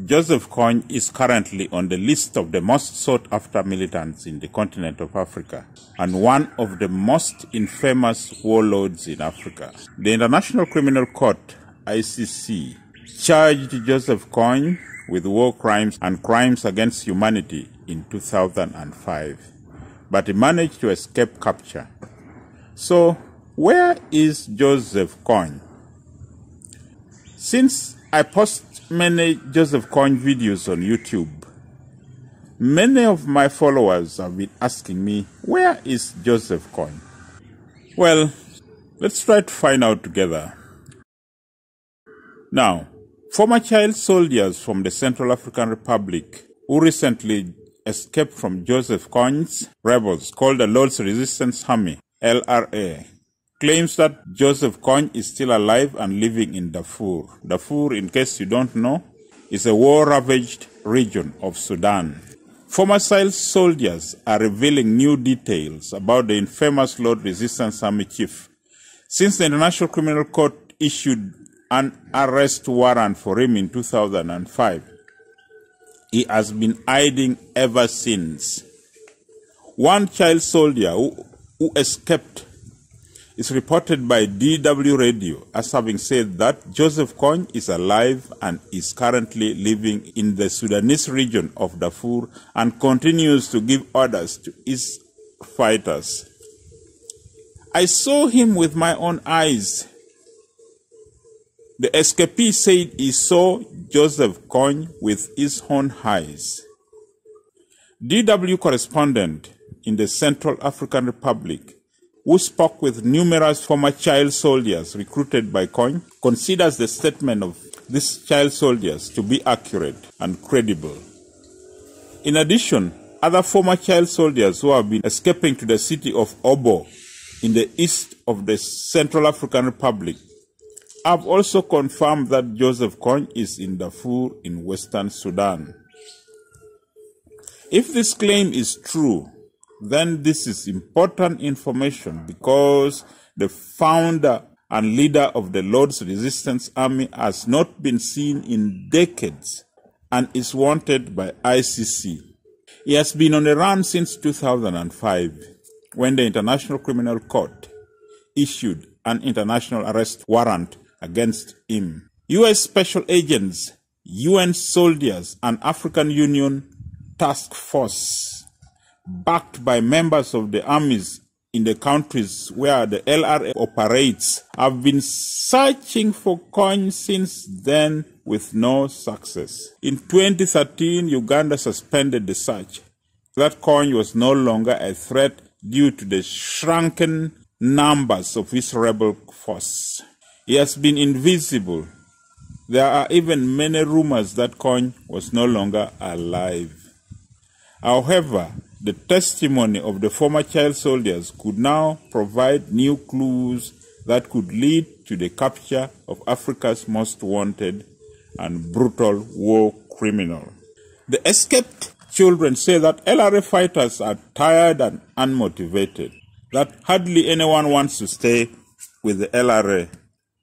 Joseph Kony is currently on the list of the most sought-after militants in the continent of Africa and one of the most infamous warlords in Africa. The International Criminal Court, ICC, charged Joseph Kony with war crimes and crimes against humanity in 2005, but he managed to escape capture. So, where is Joseph Kony? Since I post many Joseph Kony videos on YouTube, many of my followers have been asking me, where is Joseph Kony? Well, let's try to find out together. Now, former child soldiers from the Central African Republic who recently escaped from Joseph Kony's rebels called the Lord's Resistance Army, LRA, claims that Joseph Kony is still alive and living in Darfur. Darfur, in case you don't know, is a war-ravaged region of Sudan. Former child soldiers are revealing new details about the infamous Lord's Resistance Army chief. Since the International Criminal Court issued an arrest warrant for him in 2005, he has been hiding ever since. One child soldier who escaped is reported by DW Radio as having said that Joseph Kony is alive and is currently living in the Sudanese region of Darfur and continues to give orders to his fighters. I saw him with my own eyes. The escapee said he saw Joseph Kony with his own eyes. DW correspondent in the Central African Republic, who spoke with numerous former child soldiers recruited by Kony, considers the statement of these child soldiers to be accurate and credible. In addition, other former child soldiers who have been escaping to the city of Obo in the east of the Central African Republic have also confirmed that Joseph Kony is in Darfur in Western Sudan. If this claim is true, then this is important information because the founder and leader of the Lord's Resistance Army has not been seen in decades and is wanted by ICC. He has been on the run since 2005, when the International Criminal Court issued an international arrest warrant against him. U.S. special agents, UN soldiers, and African Union task force, backed by members of the armies in the countries where the LRA operates, have been searching for Kony since then with no success. In 2013, Uganda suspended the search. That Kony was no longer a threat due to the shrunken numbers of his rebel force. He has been invisible. There are even many rumors that Kony was no longer alive. However, the testimony of the former child soldiers could now provide new clues that could lead to the capture of Africa's most wanted and brutal war criminal. The escaped children say that LRA fighters are tired and unmotivated, that hardly anyone wants to stay with the LRA.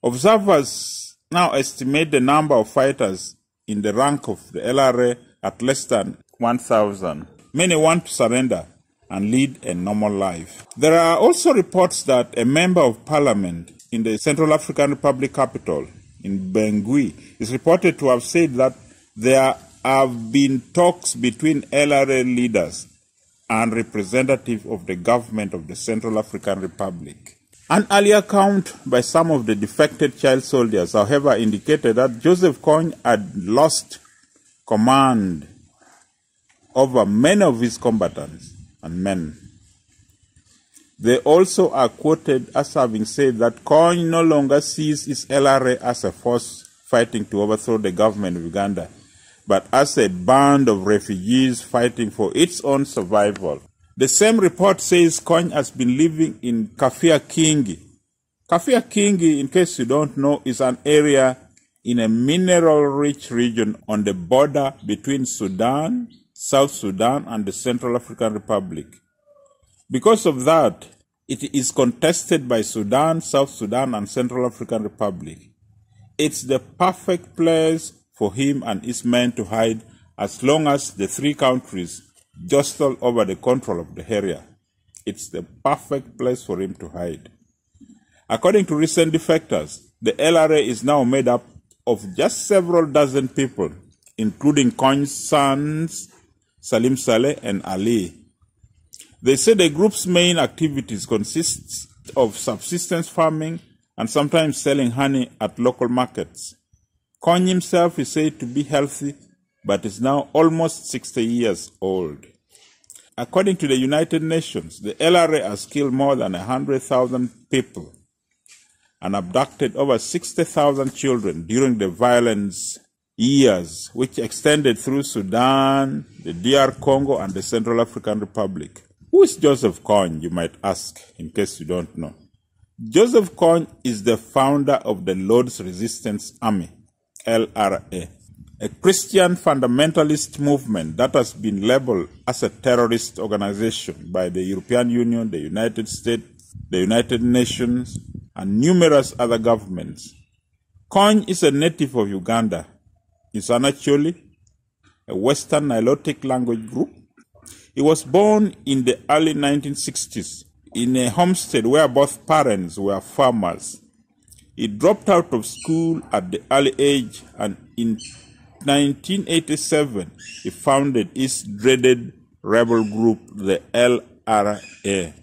Observers now estimate the number of fighters in the rank of the LRA at less than 1,000. Many want to surrender and lead a normal life. There are also reports that a member of parliament in the Central African Republic capital, in Bangui, is reported to have said that there have been talks between LRA leaders and representatives of the government of the Central African Republic. An earlier account by some of the defected child soldiers, however, indicated that Joseph Kony had lost command over many of his combatants and men. They also are quoted as having said that Kony no longer sees his LRA as a force fighting to overthrow the government of Uganda, but as a band of refugees fighting for its own survival. The same report says Kony has been living in Kafia Kingi. Kafia Kingi, in case you don't know, is an area in a mineral-rich region on the border between Sudan, South Sudan, and the Central African Republic. Because of that, it is contested by Sudan, South Sudan, and Central African Republic. It's the perfect place for him and his men to hide as long as the three countries jostle over the control of the area. It's the perfect place for him to hide. According to recent defectors, the LRA is now made up of just several dozen people, including Kony's sons, Salim Saleh and Ali. They say the group's main activities consist of subsistence farming and sometimes selling honey at local markets. Kony himself is said to be healthy, but is now almost 60 years old. According to the United Nations, the LRA has killed more than 100,000 people and abducted over 60,000 children during the violence years, which extended through Sudan, the DR Congo, and the Central African Republic. Who is Joseph Kony, you might ask, in case you don't know? Joseph Kony is the founder of the Lord's Resistance Army, LRA, a Christian fundamentalist movement that has been labeled as a terrorist organization by the European Union, the United States, the United Nations, and numerous other governments. Kony is a native of Uganda. He's actually a Western Nilotic language group. He was born in the early 1960s in a homestead where both parents were farmers. He dropped out of school at the early age, and in 1987 he founded his dreaded rebel group, the LRA.